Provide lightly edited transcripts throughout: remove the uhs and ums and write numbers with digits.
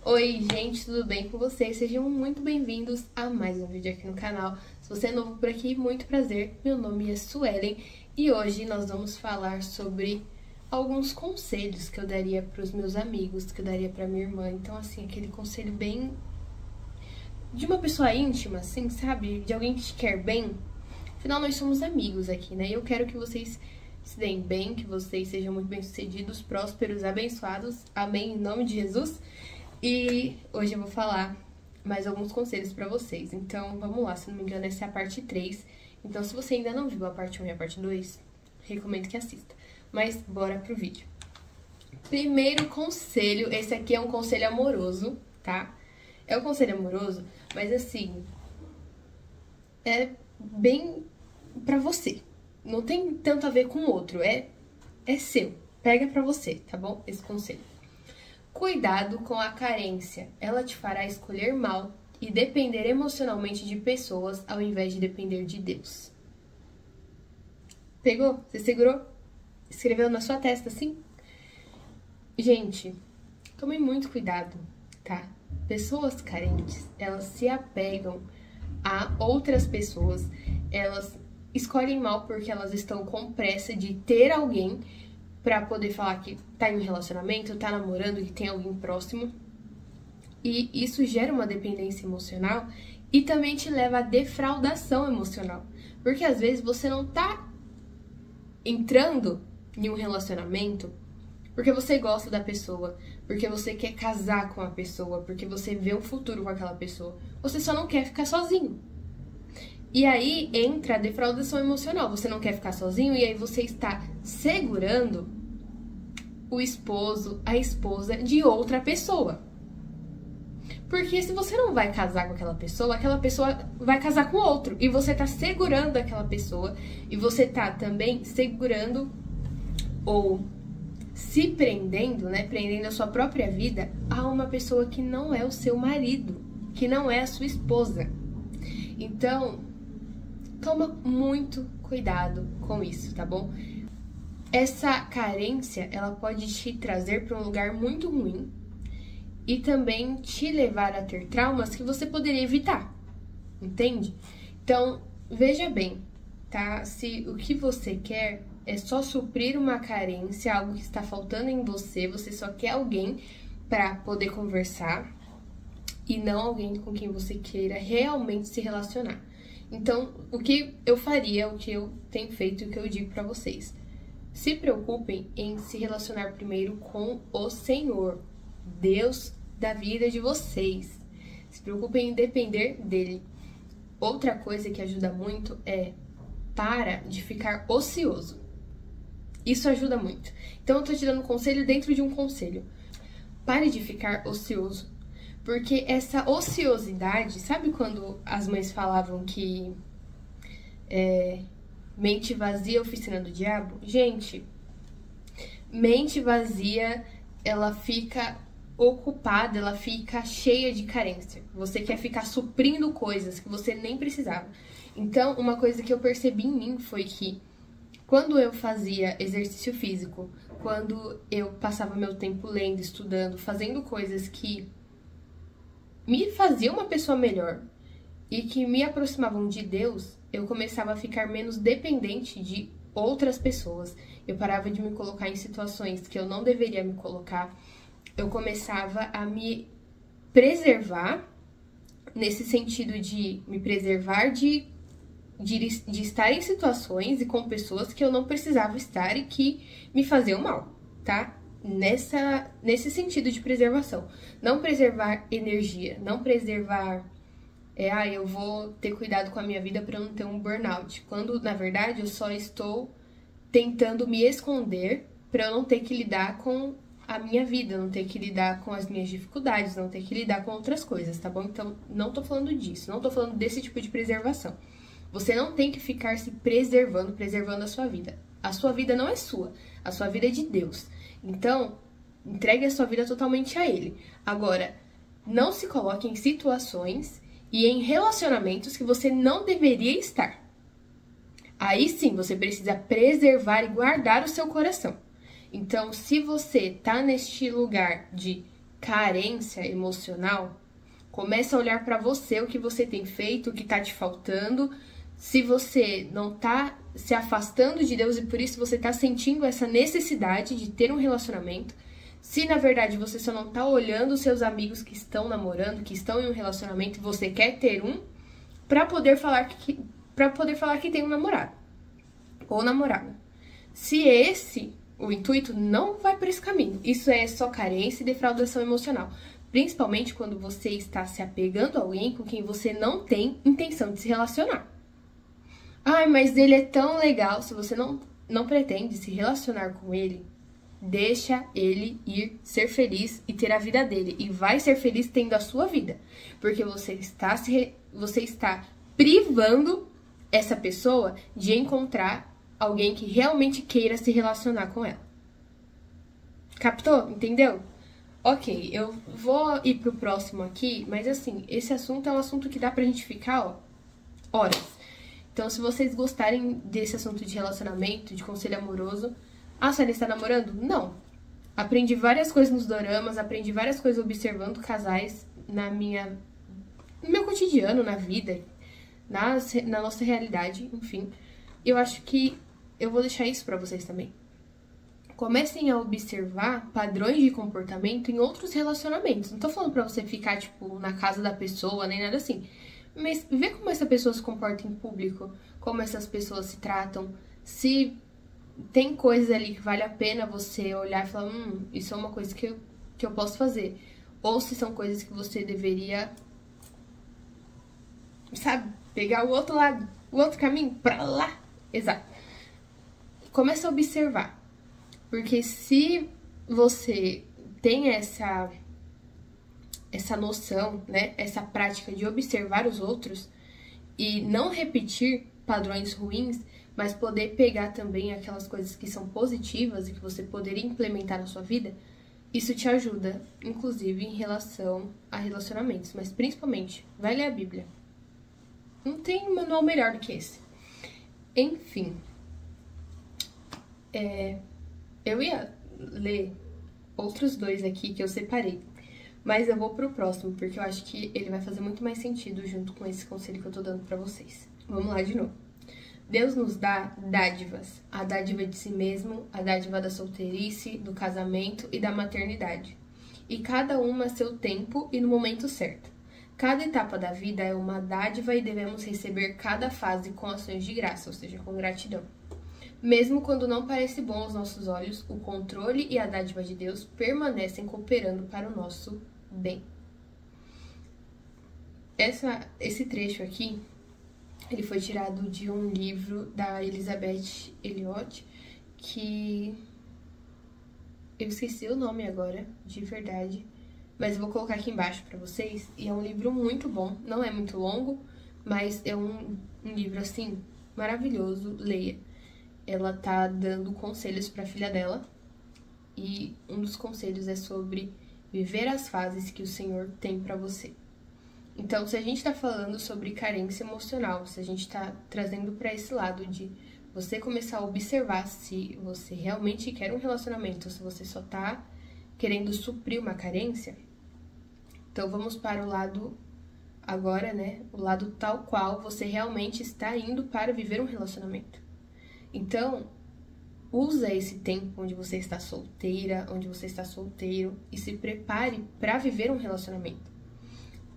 Oi, gente, tudo bem com vocês? Sejam muito bem-vindos a mais um vídeo aqui no canal. Se você é novo por aqui, muito prazer. Meu nome é Suelen e hoje nós vamos falar sobre alguns conselhos que eu daria para os meus amigos, que eu daria para minha irmã. Então, assim, aquele conselho bem de uma pessoa íntima, assim, sabe? De alguém que te quer bem. Afinal, nós somos amigos aqui, né? E eu quero que vocês se deem bem, que vocês sejam muito bem-sucedidos, prósperos, abençoados. Amém, em nome de Jesus. E hoje eu vou falar mais alguns conselhos pra vocês. Então, vamos lá, se não me engano, essa é a parte 3. Então, se você ainda não viu a parte 1 e a parte 2, recomendo que assista. Mas, bora pro vídeo. Primeiro conselho, esse aqui é um conselho amoroso, tá? É um conselho amoroso, mas assim, é bem pra você. Não tem tanto a ver com o outro, é seu. Pega pra você, tá bom? Esse conselho. Cuidado com a carência. Ela te fará escolher mal e depender emocionalmente de pessoas ao invés de depender de Deus. Pegou? Você segurou? Escreveu na sua testa, assim? Gente, tomem muito cuidado, tá? Pessoas carentes, elas se apegam a outras pessoas, elas escolhem mal porque elas estão com pressa de ter alguém pra poder falar que tá em um relacionamento, tá namorando, que tem alguém próximo. E isso gera uma dependência emocional e também te leva à defraudação emocional. Porque às vezes você não tá entrando em um relacionamento porque você gosta da pessoa, porque você quer casar com a pessoa, porque você vê um futuro com aquela pessoa. Você só não quer ficar sozinho. E aí entra a defraudação emocional. Você não quer ficar sozinho e aí você está segurando o esposo, a esposa de outra pessoa. Porque se você não vai casar com aquela pessoa vai casar com outro. E você tá segurando aquela pessoa e você tá também segurando ou se prendendo, né? Prendendo a sua própria vida a uma pessoa que não é o seu marido, que não é a sua esposa. Então, toma muito cuidado com isso, tá bom? Essa carência, ela pode te trazer para um lugar muito ruim e também te levar a ter traumas que você poderia evitar, entende? Então, veja bem, tá? Se o que você quer é só suprir uma carência, algo que está faltando em você, você só quer alguém para poder conversar e não alguém com quem você queira realmente se relacionar. Então, o que eu faria, o que eu tenho feito e o que eu digo pra vocês. Se preocupem em se relacionar primeiro com o Senhor, Deus da vida de vocês. Se preocupem em depender dele. Outra coisa que ajuda muito é para de ficar ocioso. Isso ajuda muito. Então, eu tô te dando um conselho dentro de um conselho. Pare de ficar ocioso. Porque essa ociosidade, sabe quando as mães falavam que mente vazia é oficina do diabo? Gente, mente vazia, ela fica ocupada, ela fica cheia de carência. Você quer ficar suprindo coisas que você nem precisava. Então, uma coisa que eu percebi em mim foi que quando eu fazia exercício físico, quando eu passava meu tempo lendo, estudando, fazendo coisas que me fazia uma pessoa melhor e que me aproximavam de Deus, eu começava a ficar menos dependente de outras pessoas. Eu parava de me colocar em situações que eu não deveria me colocar. Eu começava a me preservar, nesse sentido de me preservar de estar em situações e com pessoas que eu não precisava estar e que me faziam mal, tá? Nesse sentido de preservação. Não preservar energia, não preservar eu vou ter cuidado com a minha vida para eu não ter um burnout. Quando, na verdade, eu só estou tentando me esconder para eu não ter que lidar com a minha vida, não ter que lidar com as minhas dificuldades, não ter que lidar com outras coisas, tá bom? Então, não tô falando disso, não tô falando desse tipo de preservação. Você não tem que ficar se preservando a sua vida. A sua vida não é sua, a sua vida é de Deus. Então, entregue a sua vida totalmente a Ele. Agora, não se coloque em situações e em relacionamentos que você não deveria estar. Aí sim, você precisa preservar e guardar o seu coração. Então, se você tá neste lugar de carência emocional, começa a olhar pra você, o que você tem feito, o que tá te faltando. Se você não tá se afastando de Deus e por isso você tá sentindo essa necessidade de ter um relacionamento, se na verdade você só não tá olhando os seus amigos que estão namorando, que estão em um relacionamento e você quer ter um, pra poder falar que tem um namorado ou namorada. Se esse o intuito, não vai por esse caminho. Isso é só carência e defraudação emocional. Principalmente quando você está se apegando a alguém com quem você não tem intenção de se relacionar. Ai, mas ele é tão legal. Se você não pretende se relacionar com ele, deixa ele ir ser feliz e ter a vida dele. E vai ser feliz tendo a sua vida. Porque você está privando essa pessoa de encontrar alguém que realmente queira se relacionar com ela. Captou? Entendeu? Ok, eu vou ir pro próximo aqui, mas assim, esse assunto é um assunto que dá pra gente ficar, ó, horas. Então, se vocês gostarem desse assunto de relacionamento, de conselho amoroso... Ah, Sônia, está namorando? Não. Aprendi várias coisas nos doramas, aprendi várias coisas observando casais no meu cotidiano, na vida, na nossa realidade, enfim. Eu acho que eu vou deixar isso pra vocês também. Comecem a observar padrões de comportamento em outros relacionamentos. Não tô falando pra você ficar, tipo, na casa da pessoa, nem nada assim. Mas vê como essa pessoa se comporta em público, como essas pessoas se tratam, se tem coisas ali que vale a pena você olhar e falar, isso é uma coisa que eu posso fazer. Ou se são coisas que você deveria, sabe, pegar o outro lado, o outro caminho, pra lá. Exato. Começa a observar. Porque se você tem essa noção, né, essa prática de observar os outros e não repetir padrões ruins, mas poder pegar também aquelas coisas que são positivas e que você poderia implementar na sua vida, isso te ajuda, inclusive em relação a relacionamentos, mas principalmente, vai ler a Bíblia. Não tem manual melhor do que esse. Enfim, eu ia ler outros dois aqui que eu separei, mas eu vou pro próximo, porque eu acho que ele vai fazer muito mais sentido junto com esse conselho que eu tô dando pra vocês. Vamos lá de novo. Deus nos dá dádivas, a dádiva de si mesmo, a dádiva da solteirice, do casamento e da maternidade. E cada uma a seu tempo e no momento certo. Cada etapa da vida é uma dádiva e devemos receber cada fase com ações de graça, ou seja, com gratidão. Mesmo quando não parece bom aos nossos olhos, o controle e a dádiva de Deus permanecem cooperando para o nosso bem. Esse trecho aqui, ele foi tirado de um livro da Elizabeth Elliot, que eu esqueci o nome agora, de verdade, mas eu vou colocar aqui embaixo pra vocês. E é um livro muito bom, não é muito longo, mas é um livro, assim, maravilhoso, leia. Ela tá dando conselhos pra filha dela, e um dos conselhos é sobre viver as fases que o Senhor tem pra você. Então, se a gente tá falando sobre carência emocional, se a gente tá trazendo pra esse lado de você começar a observar se você realmente quer um relacionamento, ou se você só tá querendo suprir uma carência, então vamos para o lado agora, né? O lado tal qual você realmente está indo para viver um relacionamento. Então, usa esse tempo onde você está solteira, onde você está solteiro e se prepare para viver um relacionamento.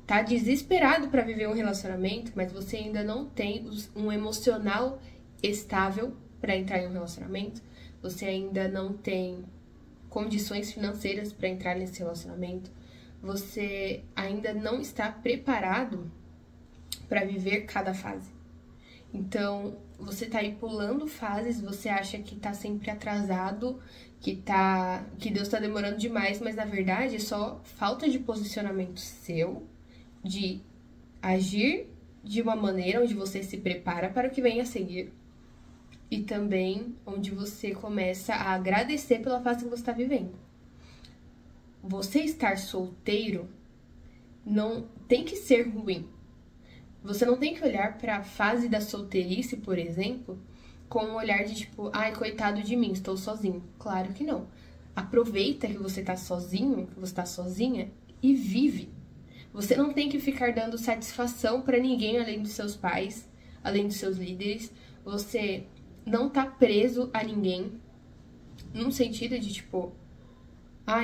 Tá desesperado para viver um relacionamento, mas você ainda não tem um emocional estável para entrar em um relacionamento, você ainda não tem condições financeiras para entrar nesse relacionamento, você ainda não está preparado para viver cada fase. Então, você tá aí pulando fases, você acha que tá sempre atrasado, que Deus tá demorando demais, mas na verdade é só falta de posicionamento seu, de agir de uma maneira onde você se prepara para o que vem a seguir. E também onde você começa a agradecer pela fase que você está vivendo. Você estar solteiro não tem que ser ruim. Você não tem que olhar para a fase da solteirice, por exemplo, com um olhar de tipo, ai, coitado de mim, estou sozinho. Claro que não. Aproveita que você tá sozinho, que você tá sozinha e vive. Você não tem que ficar dando satisfação pra ninguém além dos seus pais, além dos seus líderes. Você não tá preso a ninguém, num sentido de tipo,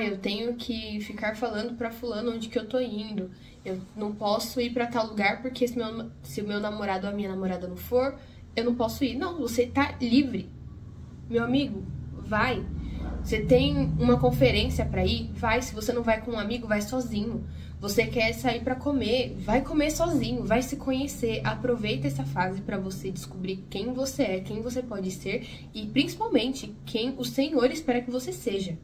eu tenho que ficar falando pra fulano onde que eu tô indo. Eu não posso ir pra tal lugar porque se o meu namorado ou a minha namorada não for, eu não posso ir. Não, você tá livre. Meu amigo, vai. Você tem uma conferência pra ir? Vai. Se você não vai com um amigo, vai sozinho. Você quer sair pra comer? Vai comer sozinho. Vai se conhecer. Aproveita essa fase pra você descobrir quem você é, quem você pode ser e principalmente quem o Senhor espera que você seja.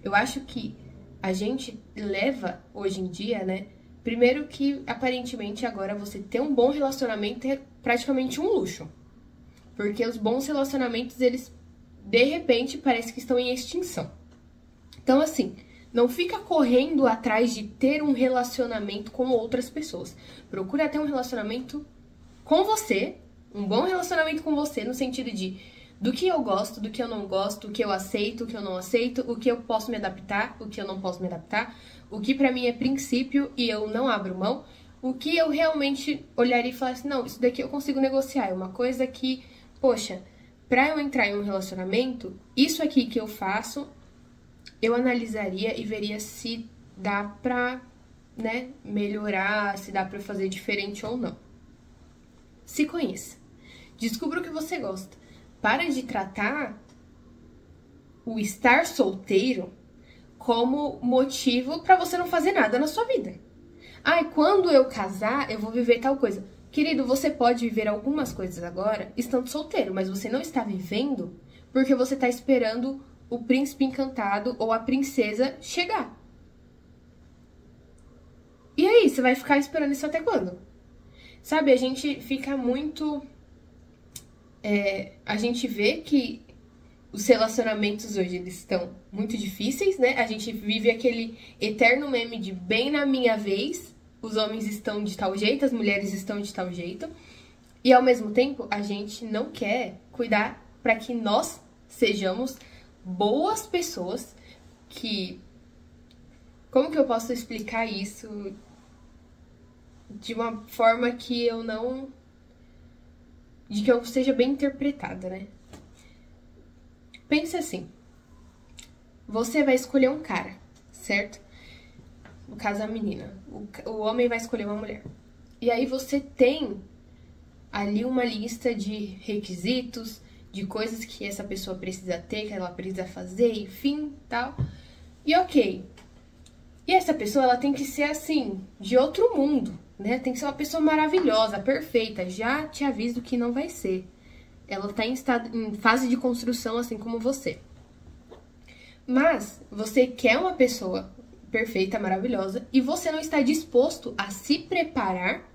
Eu acho que a gente leva hoje em dia, né? Primeiro que aparentemente agora você ter um bom relacionamento é praticamente um luxo. Porque os bons relacionamentos, eles de repente parece que estão em extinção. Então assim, não fica correndo atrás de ter um relacionamento com outras pessoas. Procura ter um relacionamento com você, um bom relacionamento com você no sentido de do que eu gosto, do que eu não gosto, o que eu aceito, o que eu não aceito, o que eu posso me adaptar, o que eu não posso me adaptar, o que pra mim é princípio e eu não abro mão, o que eu realmente olharia e falaria assim, não, isso daqui eu consigo negociar, é uma coisa que, poxa, pra eu entrar em um relacionamento, isso aqui que eu faço, eu analisaria e veria se dá pra, né, melhorar, se dá pra fazer diferente ou não. Se conheça. Descubra o que você gosta. Para de tratar o estar solteiro como motivo para você não fazer nada na sua vida. Quando eu casar, eu vou viver tal coisa. Querido, você pode viver algumas coisas agora estando solteiro, mas você não está vivendo porque você está esperando o príncipe encantado ou a princesa chegar. E aí, você vai ficar esperando isso até quando? Sabe, a gente fica muito... a gente vê que os relacionamentos hoje eles estão muito difíceis, né? A gente vive aquele eterno meme de bem na minha vez, os homens estão de tal jeito, as mulheres estão de tal jeito. E ao mesmo tempo, a gente não quer cuidar para que nós sejamos boas pessoas que... Como que eu posso explicar isso de uma forma que eu não... de que eu seja bem interpretada, né? Pense assim. Você vai escolher um cara, certo? No caso, a menina. O homem vai escolher uma mulher. E aí você tem ali uma lista de requisitos, de coisas que essa pessoa precisa ter, que ela precisa fazer, enfim, tal. E ok. E essa pessoa, ela tem que ser assim, de outro mundo, né? Tem que ser uma pessoa maravilhosa, perfeita. Já te aviso que não vai ser. Ela tá em fase de construção, assim como você. Mas você quer uma pessoa perfeita, maravilhosa, e você não está disposto a se preparar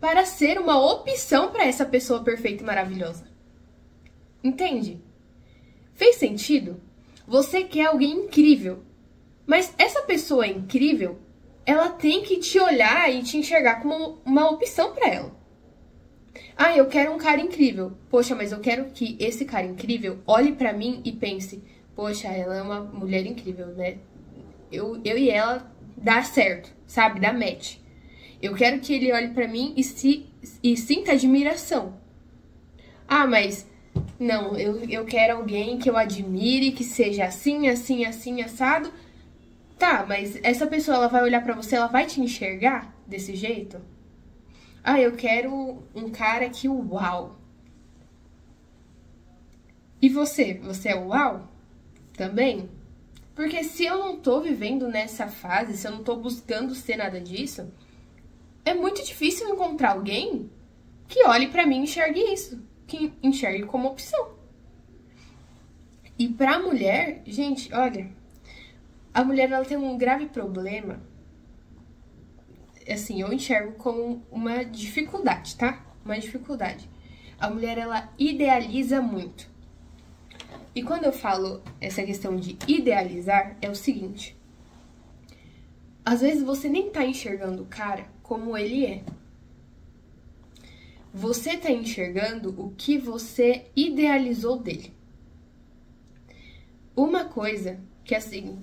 para ser uma opção para essa pessoa perfeita e maravilhosa. Entende? Fez sentido? Você quer alguém incrível, mas essa pessoa incrível, ela tem que te olhar e te enxergar como uma opção para ela. Eu quero um cara incrível. Poxa, mas eu quero que esse cara incrível olhe pra mim e pense, poxa, ela é uma mulher incrível, né? Eu e ela dá certo, sabe? Dá match. Eu quero que ele olhe pra mim e sinta admiração. Mas não, eu quero alguém que eu admire, que seja assim, assim, assim, assado. Tá, mas essa pessoa, ela vai olhar pra você, ela vai te enxergar desse jeito? Eu quero um cara que uau. E você? Você é uau? Também? Porque se eu não tô vivendo nessa fase, se eu não tô buscando ser nada disso, é muito difícil encontrar alguém que olhe pra mim e enxergue isso. Que enxergue como opção. E pra mulher, gente, olha... A mulher, ela tem um grave problema... Assim, eu enxergo como uma dificuldade, tá? Uma dificuldade. A mulher, ela idealiza muito. E quando eu falo essa questão de idealizar, é o seguinte. Às vezes você nem tá enxergando o cara como ele é. Você tá enxergando o que você idealizou dele. Uma coisa que assim,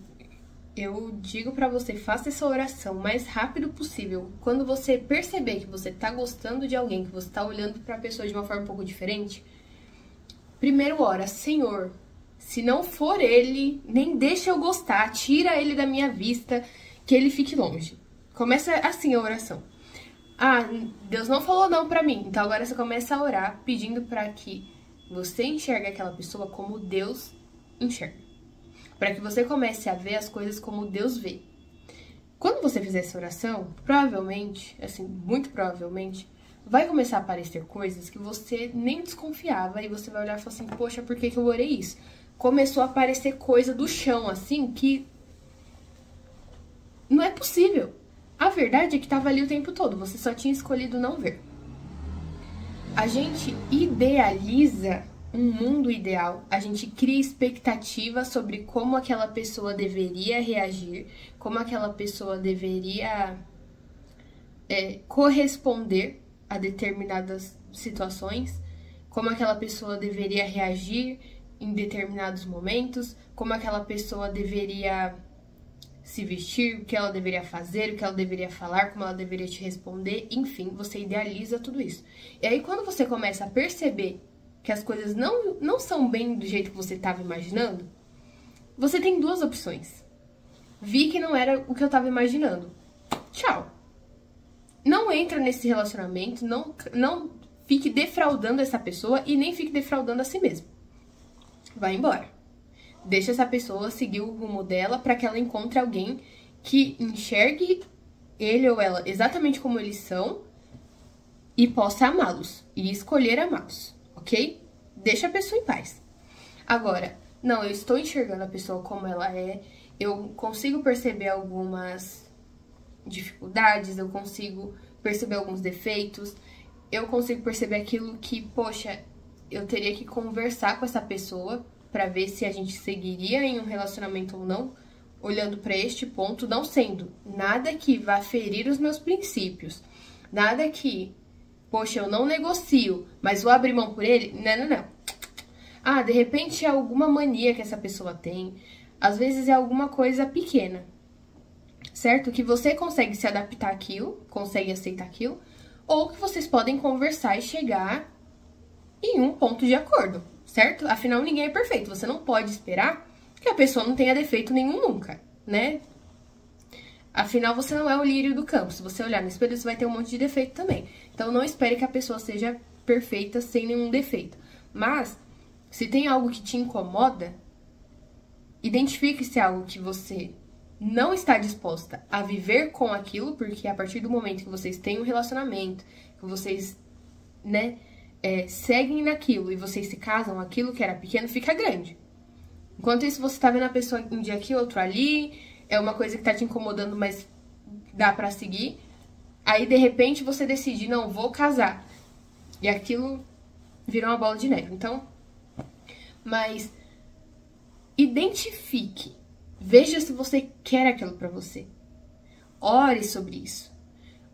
eu digo pra você, faça essa oração o mais rápido possível. Quando você perceber que você tá gostando de alguém, que você tá olhando pra pessoa de uma forma um pouco diferente, primeiro ora, Senhor, se não for ele, nem deixa eu gostar, tira ele da minha vista, que ele fique longe. Começa assim a oração. Ah, Deus não falou não pra mim. Então agora você começa a orar pedindo pra que você enxergue aquela pessoa como Deus enxerga. Pra que você comece a ver as coisas como Deus vê. Quando você fizer essa oração, provavelmente, assim, muito provavelmente, vai começar a aparecer coisas que você nem desconfiava e você vai olhar e falar assim, poxa, por que eu orei isso? Começou a aparecer coisa do chão, assim, que não é possível. A verdade é que estava ali o tempo todo, você só tinha escolhido não ver. A gente idealiza um mundo ideal, a gente cria expectativas sobre como aquela pessoa deveria reagir, como aquela pessoa deveria corresponder a determinadas situações, como aquela pessoa deveria reagir em determinados momentos, como aquela pessoa deveria se vestir, o que ela deveria fazer, o que ela deveria falar, como ela deveria te responder, enfim, você idealiza tudo isso. E aí quando você começa a perceber que as coisas não são bem do jeito que você estava imaginando, você tem duas opções. Vi que não era o que eu estava imaginando. Tchau. Não entra nesse relacionamento, não fique defraudando essa pessoa e nem fique defraudando a si mesmo. Vai embora. Deixa essa pessoa seguir o rumo dela para que ela encontre alguém que enxergue ele ou ela exatamente como eles são e possa amá-los e escolher amá-los, ok? Deixa a pessoa em paz. Agora, não, eu estou enxergando a pessoa como ela é, eu consigo perceber algumas dificuldades, eu consigo perceber alguns defeitos, eu consigo perceber aquilo que, poxa, eu teria que conversar com essa pessoa para ver se a gente seguiria em um relacionamento ou não, olhando para este ponto, não sendo nada que vá ferir os meus princípios, nada que, poxa, eu não negocio, mas vou abrir mão por ele. Não. Ah, de repente é alguma mania que essa pessoa tem, às vezes é alguma coisa pequena, certo? Que você consegue se adaptar àquilo, consegue aceitar aquilo, ou que vocês podem conversar e chegar em um ponto de acordo. Certo? Afinal, ninguém é perfeito. Você não pode esperar que a pessoa não tenha defeito nenhum nunca, né? Afinal, você não é o lírio do campo. Se você olhar no espelho, você vai ter um monte de defeito também. Então, não espere que a pessoa seja perfeita sem nenhum defeito. Mas, se tem algo que te incomoda, identifique se é algo que você não está disposta a viver com aquilo, porque a partir do momento que vocês têm um relacionamento, que vocês, né, seguem naquilo e vocês se casam, aquilo que era pequeno fica grande. Enquanto isso, você tá vendo a pessoa um dia aqui, outro ali, é uma coisa que tá te incomodando, mas dá pra seguir. Aí, de repente, você decide, não, vou casar. E aquilo virou uma bola de neve. Então, mas identifique. Veja se você quer aquilo pra você. Ore sobre isso.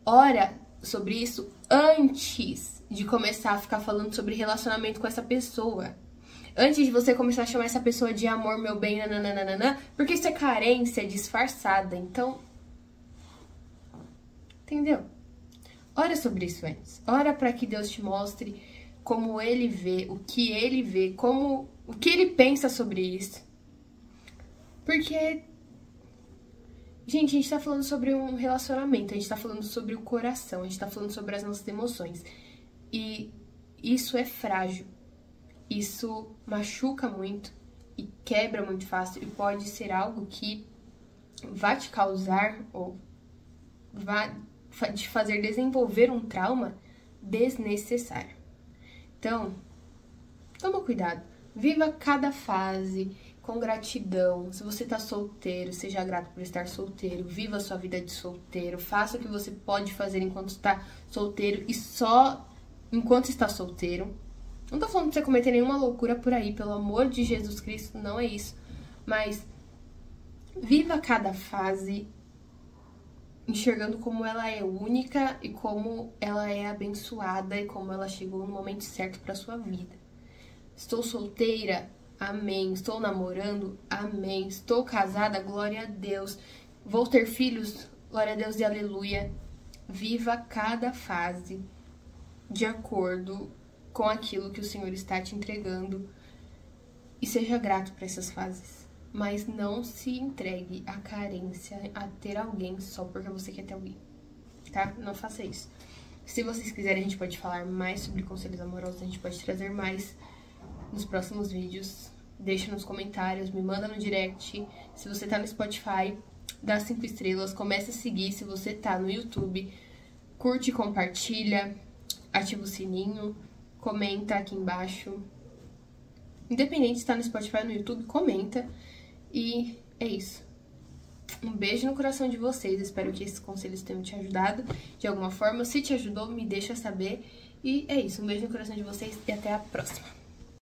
Ora sobre isso antes de começar a ficar falando sobre relacionamento com essa pessoa. Antes de você começar a chamar essa pessoa de amor, meu bem, nananana, porque isso é carência disfarçada. Então, entendeu? Ora sobre isso antes. Ora para que Deus te mostre como Ele vê, o que Ele vê, o que Ele pensa sobre isso. Porque, gente, a gente tá falando sobre um relacionamento, a gente tá falando sobre o coração, a gente tá falando sobre as nossas emoções. E isso é frágil. Isso machuca muito e quebra muito fácil e pode ser algo que vai te causar ou vai te fazer desenvolver um trauma desnecessário. Então, toma cuidado. Viva cada fase com gratidão. Se você tá solteiro, seja grato por estar solteiro. Viva a sua vida de solteiro. Faça o que você pode fazer enquanto está solteiro e só enquanto está solteiro. Não tô falando pra você cometer nenhuma loucura por aí, pelo amor de Jesus Cristo, não é isso. Mas viva cada fase enxergando como ela é única e como ela é abençoada e como ela chegou no momento certo pra sua vida. Estou solteira? Amém. Estou namorando? Amém. Estou casada? Glória a Deus. Vou ter filhos? Glória a Deus e aleluia. Viva cada fase de acordo com aquilo que o Senhor está te entregando e seja grato por essas fases. Mas não se entregue à carência, a ter alguém só porque você quer ter alguém, tá? Não faça isso. Se vocês quiserem, a gente pode falar mais sobre conselhos amorosos, a gente pode trazer mais nos próximos vídeos. Deixa nos comentários, me manda no direct. Se você tá no Spotify, dá 5 estrelas, começa a seguir. Se você tá no YouTube, curte, compartilha, ativa o sininho, comenta aqui embaixo. Independente se tá no Spotify ou no YouTube, comenta. E é isso. Um beijo no coração de vocês. Espero que esses conselhos tenham te ajudado de alguma forma. Se te ajudou, me deixa saber. E é isso. Um beijo no coração de vocês e até a próxima.